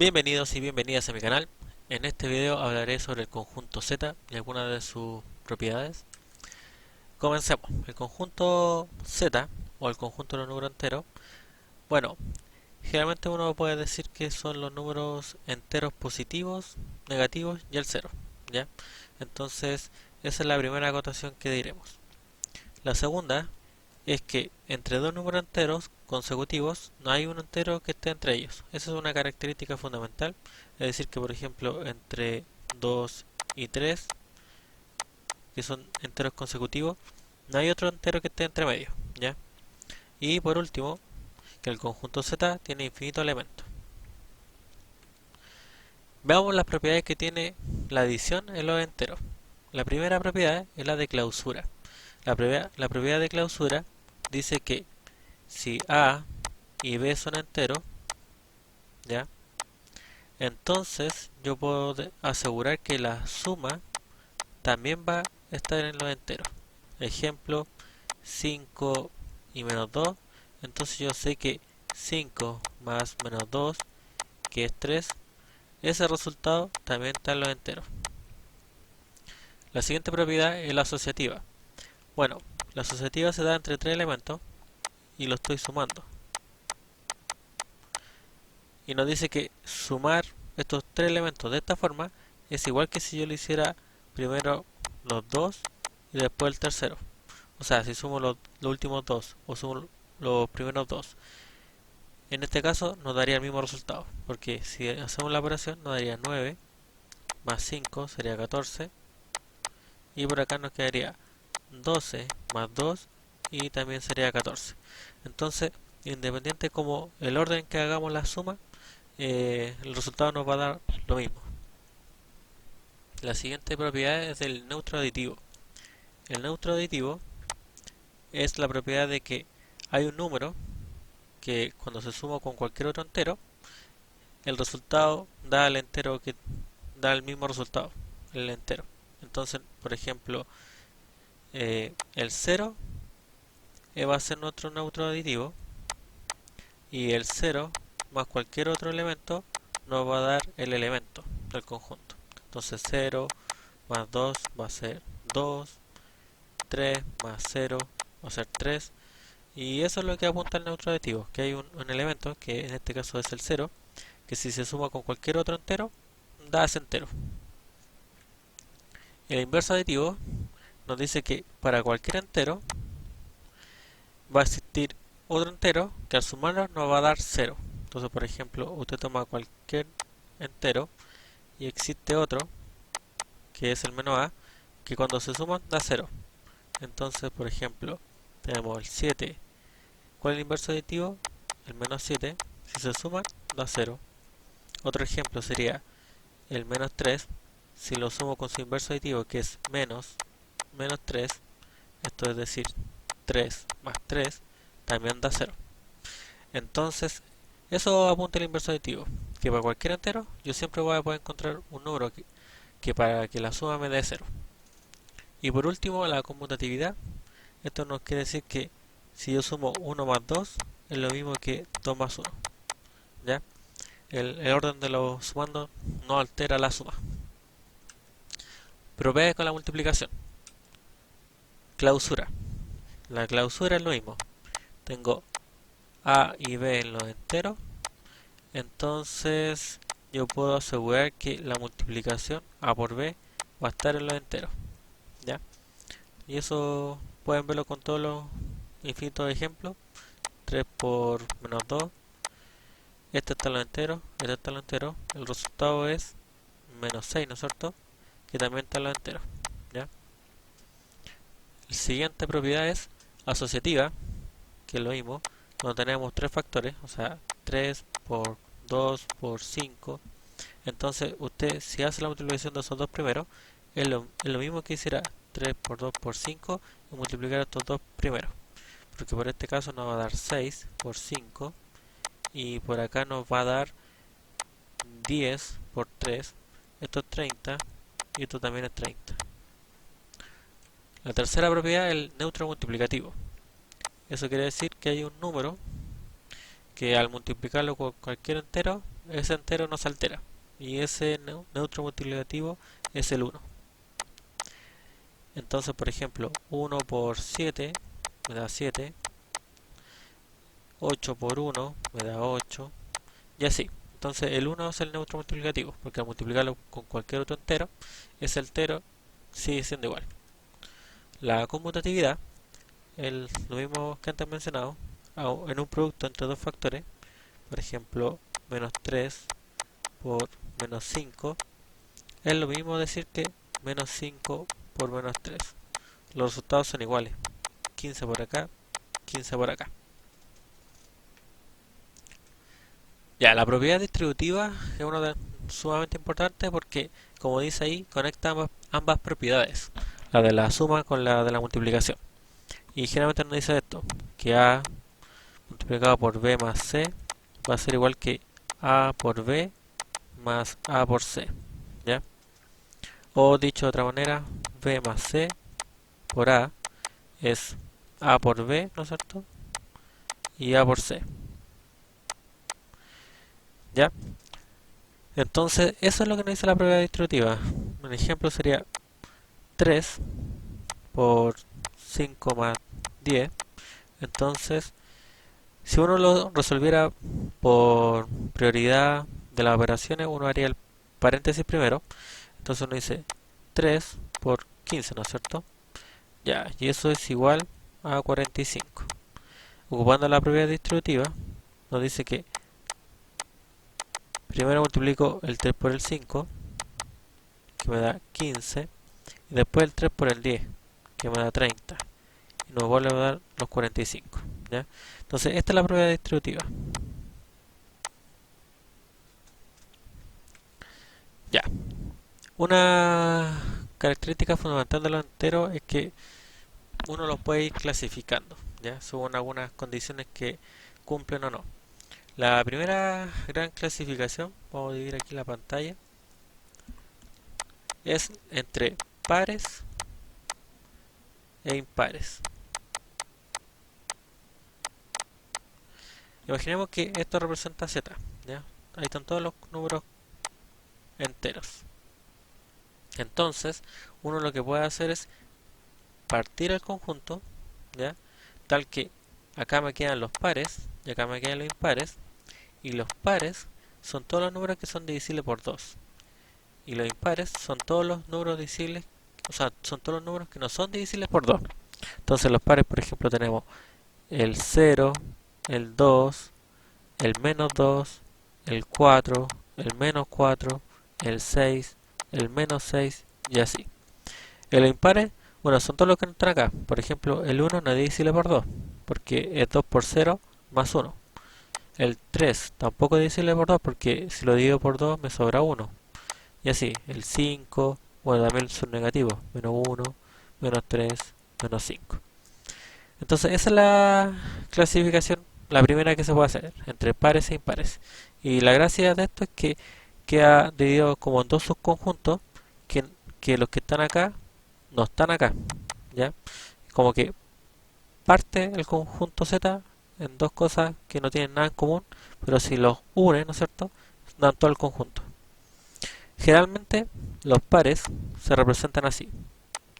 Bienvenidos y bienvenidas a mi canal. En este video hablaré sobre el conjunto Z y algunas de sus propiedades. Comencemos. El conjunto Z o el conjunto de los números enteros. Bueno, generalmente uno puede decir que son los números enteros positivos, negativos y el cero, ¿ya? Entonces, esa es la primera acotación que diremos. La segunda es que entre dos números enteros consecutivos no hay un entero que esté entre ellos. Esa es una característica fundamental. Es decir, que por ejemplo entre 2 y 3, que son enteros consecutivos, no hay otro entero que esté entre medio, ¿ya? Y por último, que el conjunto Z tiene infinitos elementos. Veamos las propiedades que tiene la adición en los enteros. La primera propiedad es la de clausura. La propiedad de clausura dice que si A y B son enteros, ¿ya? Entonces yo puedo asegurar que la suma también va a estar en los enteros. Ejemplo, 5 y menos 2. Entonces yo sé que 5 más menos 2, que es 3, ese resultado también está en los enteros. La siguiente propiedad es la asociativa. Bueno, la asociativa se da entre tres elementos y lo estoy sumando. Y nos dice que sumar estos tres elementos de esta forma es igual que si yo lo hiciera primero los dos y después el tercero. O sea, si sumo los últimos dos o sumo los primeros dos. En este caso nos daría el mismo resultado, porque si hacemos la operación nos daría 9 más 5 sería 14, y por acá nos quedaría 12 más 2 y también sería 14. Entonces, independiente como el orden que hagamos la suma, el resultado nos va a dar lo mismo. La siguiente propiedad es del neutro aditivo. El neutro aditivo es la propiedad de que hay un número que cuando se suma con cualquier otro entero, el resultado da el entero que da el mismo resultado, el entero. Entonces, por ejemplo, el 0 va a ser nuestro neutro aditivo y el 0 más cualquier otro elemento nos va a dar el elemento del conjunto. Entonces 0 más 2 va a ser 2, 3 más 0 va a ser 3, y eso es lo que apunta el neutro aditivo, que hay un elemento, que en este caso es el 0, que si se suma con cualquier otro entero, da ese entero. El inverso aditivo nos dice que para cualquier entero va a existir otro entero que al sumarlo nos va a dar 0. Entonces, por ejemplo, usted toma cualquier entero y existe otro, que es el menos a, que cuando se suman da 0. Entonces, por ejemplo, tenemos el 7. ¿Cuál es el inverso aditivo? El menos 7. Si se suman, da 0. Otro ejemplo sería el menos 3. Si lo sumo con su inverso aditivo, que es menos 3, esto es decir, 3 más 3, también da 0. Entonces, eso apunta el inverso aditivo, que para cualquier entero yo siempre voy a poder encontrar un número que para que la suma me dé 0. Y por último, la conmutatividad. Esto nos quiere decir que si yo sumo 1 más 2 es lo mismo que 2 más 1, ¿ya? El orden de los sumandos no altera la suma. Propiedades con la multiplicación. Clausura. La clausura es lo mismo. Tengo A y B en los enteros. Entonces yo puedo asegurar que la multiplicación A por B va a estar en los enteros, ¿ya? Y eso pueden verlo con todos los infinitos ejemplos. 3 por menos 2. Este está en los enteros, este está en los enteros. El resultado es menos 6, ¿no es cierto? Que también está en los enteros, ¿ya? La siguiente propiedad es asociativa, que es lo mismo. Cuando tenemos tres factores, o sea, 3 por 2 por 5. Entonces usted, si hace la multiplicación de esos dos primeros, es lo mismo que hiciera 3 por 2 por 5 y multiplicar estos dos primeros. Porque por este caso nos va a dar 6 por 5 y por acá nos va a dar 10 por 3. Esto es 30 y esto también es 30. La tercera propiedad es el neutro multiplicativo. Eso quiere decir que hay un número que al multiplicarlo con cualquier entero ese entero no se altera. Y ese neutro multiplicativo es el 1. Entonces, por ejemplo, 1 por 7 me da 7. 8 por 1 me da 8. Y así. Entonces el 1 es el neutro multiplicativo, porque al multiplicarlo con cualquier otro entero, ese entero sigue siendo igual. La conmutatividad es lo mismo que antes mencionado, en un producto entre dos factores, por ejemplo, menos 3 por menos 5, es lo mismo decir que menos 5 por menos 3. Los resultados son iguales, 15 por acá, 15 por acá. Ya, la propiedad distributiva es una de sumamente importante porque, como dice ahí, conecta ambas propiedades, la de la suma con la de la multiplicación. Y generalmente nos dice esto, que A multiplicado por B más C va a ser igual que A por B más A por C, ¿ya? O dicho de otra manera, B más C por A es A por B, ¿no es cierto? Y A por C, ¿ya? Entonces, eso es lo que nos dice la propiedad distributiva. Un ejemplo sería 3 por 5 más 10. Entonces, si uno lo resolviera por prioridad de las operaciones, uno haría el paréntesis primero. Entonces uno dice 3 por 15, ¿no es cierto? Ya, y eso es igual a 45. Ocupando la propiedad distributiva, nos dice que primero multiplico el 3 por el 5, que me da 15, y después el 3 por el 10, que me da 30. Y nos vuelve a dar los 45. ¿Ya? Entonces, esta es la propiedad distributiva. Ya. Una característica fundamental de los enteros es que uno los puede ir clasificando, ¿ya? Según algunas condiciones que cumplen o no. La primera gran clasificación, vamos a dividir aquí la pantalla, es entre pares e impares. Imaginemos que esto representa z, ¿ya? Ahí están todos los números enteros. Entonces, uno lo que puede hacer es partir el conjunto, ¿ya? Tal que acá me quedan los pares y acá me quedan los impares, y los pares son todos los números que son divisibles por 2, y los impares son todos los números divisibles, o sea, son todos los números que no son divisibles por 2. Entonces los pares, por ejemplo, tenemos el 0, el 2, el menos 2, el 4, el menos 4, el 6, el menos 6 y así. Y los impares, bueno, son todos los que no están acá. Por ejemplo, el 1 no es divisible por 2, porque es 2 por 0 más 1. El 3 tampoco es divisible por 2, porque si lo divido por 2 me sobra 1. Y así, el 5, bueno, también son negativos, menos 1, menos 3, menos 5. Entonces, esa es la clasificación, la primera que se puede hacer, entre pares e impares. Y la gracia de esto es que queda dividido como en dos subconjuntos, que los que están acá no están acá, ¿ya? Como que parte el conjunto Z en dos cosas que no tienen nada en común, pero si los une, ¿no es cierto?, dan todo el conjunto. Generalmente los pares se representan así,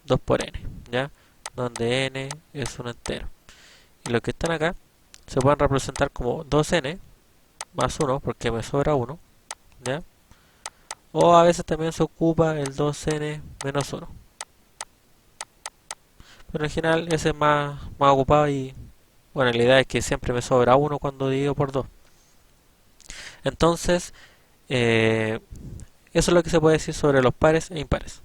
2 por n, ¿ya? Donde n es un entero. Y los que están acá se pueden representar como 2n más 1, porque me sobra 1, ¿ya? O a veces también se ocupa el 2n menos 1. Pero en general ese es más ocupado y bueno, la idea es que siempre me sobra 1 cuando divido por 2. Entonces, eso es lo que se puede decir sobre los pares e impares.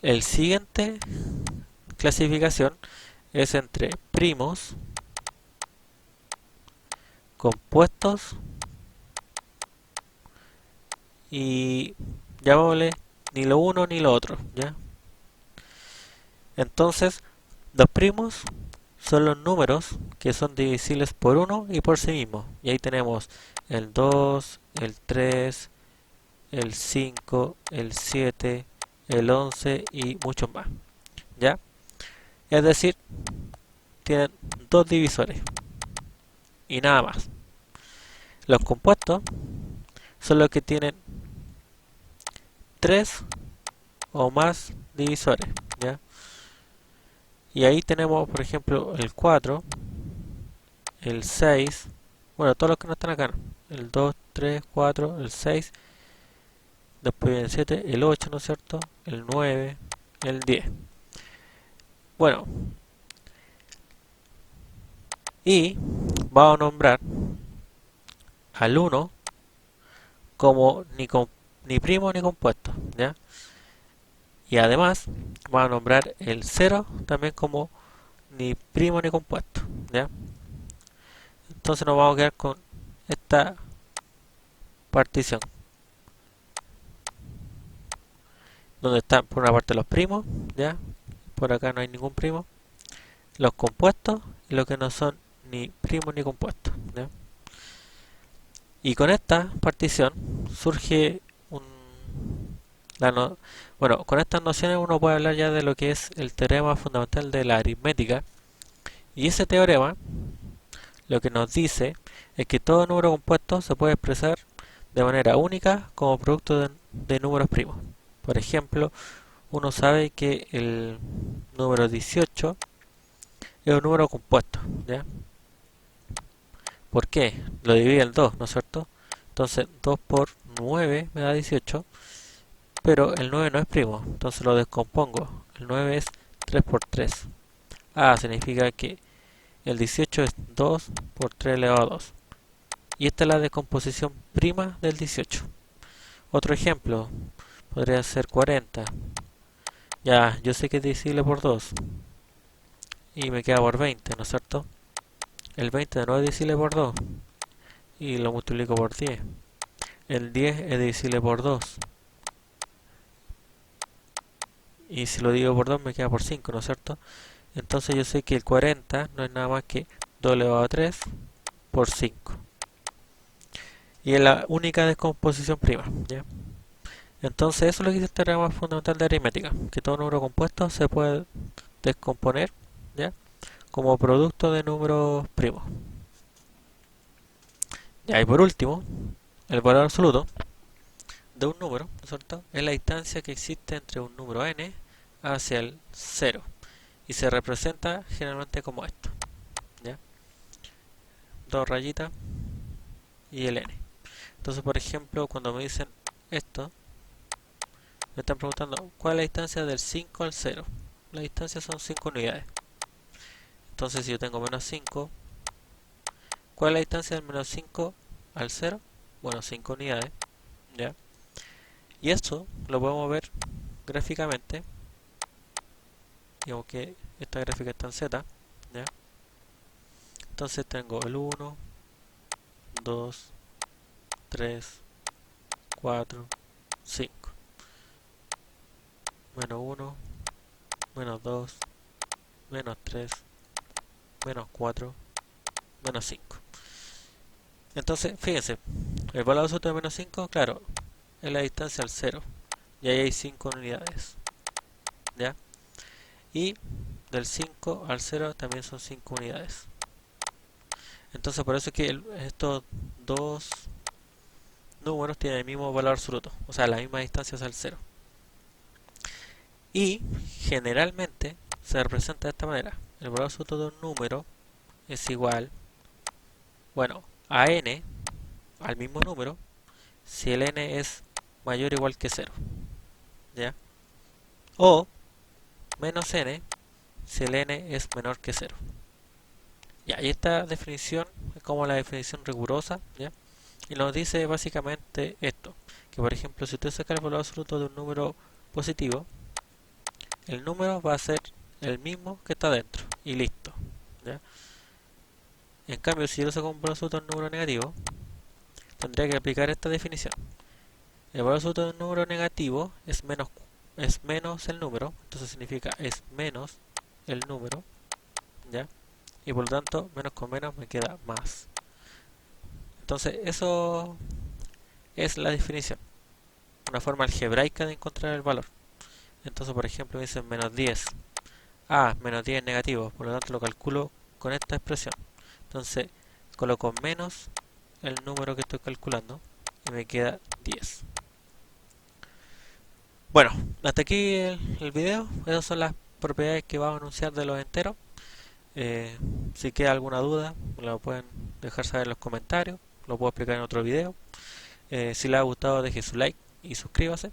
El siguiente clasificación es entre primos, compuestos y llamémosle ni lo uno ni lo otro, ¿ya? Entonces, los primos son los números que son divisibles por 1 y por sí mismos. Y ahí tenemos el 2, el 3, el 5, el 7, el 11 y muchos más, ¿ya? Es decir, tienen dos divisores y nada más. Los compuestos son los que tienen 3 o más divisores, ¿ya? Y ahí tenemos, por ejemplo, el 4, el 6, bueno, todos los que no están acá, ¿no? El 2, 3, 4, el 6, después viene el 7, el 8, ¿no es cierto? El 9, el 10. Bueno, y vamos a nombrar al 1 como ni primo ni compuesto, ¿ya? Y además vamos a nombrar el 0 también como ni primo ni compuesto, ¿ya? Entonces nos vamos a quedar con esta partición, donde están por una parte los primos, ¿ya? Por acá no hay ningún primo, los compuestos y los que no son ni primos ni compuestos, ¿ya? Y con esta partición surge un... bueno, con estas nociones uno puede hablar ya de lo que es el teorema fundamental de la aritmética. Y ese teorema lo que nos dice es que todo número compuesto se puede expresar de manera única como producto de números primos. Por ejemplo, uno sabe que el número 18 es un número compuesto, ¿ya? ¿Por qué? Lo divide en 2, ¿no es cierto? Entonces 2 por 9 me da 18, pero el 9 no es primo, entonces lo descompongo. El 9 es 3 por 3. Significa que el 18 es 2 por 3 elevado a 2. Y esta es la descomposición prima del 18. Otro ejemplo podría ser 40. Ya, yo sé que es divisible por 2 y me queda por 20, ¿no es cierto? El 20 de nuevo es divisible por 2 y lo multiplico por 10. El 10 es divisible por 2 y si lo divido por 2 me queda por 5, ¿no es cierto? Entonces yo sé que el 40 no es nada más que 2 elevado a 3 por 5. Y es la única descomposición prima, ¿ya? Entonces eso es lo que dice el teorema fundamental de aritmética, que todo número compuesto se puede descomponer, ¿ya? Como producto de números primos. Ya, y por último, el valor absoluto de un número, ¿no es cierto? Es la distancia que existe entre un número n hacia el 0 y se representa generalmente como esto, ¿ya? Dos rayitas y el n. Entonces, por ejemplo, cuando me dicen esto, me están preguntando cuál es la distancia del 5 al 0. La distancia son 5 unidades. Entonces, si yo tengo menos 5, ¿cuál es la distancia del menos 5 al 0? Bueno, 5 unidades, ¿ya? Y esto lo podemos ver gráficamente. Digamos que esta gráfica está en Z, ¿ya? Entonces tengo el 1, 2, 3, 4, 5. Menos 1, menos 2, menos 3, menos 4, menos 5. Entonces, fíjense, el valor absoluto de menos 5, claro, es la distancia al 0. Y ahí hay 5 unidades, ¿ya? Y del 5 al 0 también son 5 unidades. Entonces, por eso es que estos dos números tienen el mismo valor absoluto, o sea, la misma distancia hacia el 0. Y generalmente se representa de esta manera. El valor absoluto de un número es igual, bueno, a n, al mismo número, si el n es mayor o igual que 0, ¿ya? O menos n si el n es menor que 0. Ya, y esta definición es como la definición rigurosa, ¿ya? Y nos dice básicamente esto, que por ejemplo si usted saca el valor absoluto de un número positivo, el número va a ser el mismo que está dentro, y listo, ¿ya? En cambio, si yo le saco un valor absoluto de un número negativo, tendría que aplicar esta definición. El valor absoluto de un número negativo es menos el número, entonces significa es menos el número, ¿ya? Y por lo tanto, menos con menos me queda más. Entonces, eso es la definición, una forma algebraica de encontrar el valor. Entonces, por ejemplo, me dicen menos 10. Menos 10 es negativo, por lo tanto lo calculo con esta expresión. Entonces, coloco menos el número que estoy calculando y me queda 10. Bueno, hasta aquí el video. Esas son las propiedades que vamos a anunciar de los enteros. Si queda alguna duda, me lo pueden dejar saber en los comentarios. Lo puedo explicar en otro video. Si les ha gustado, deje su like y suscríbase.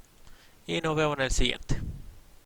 Y nos vemos en el siguiente.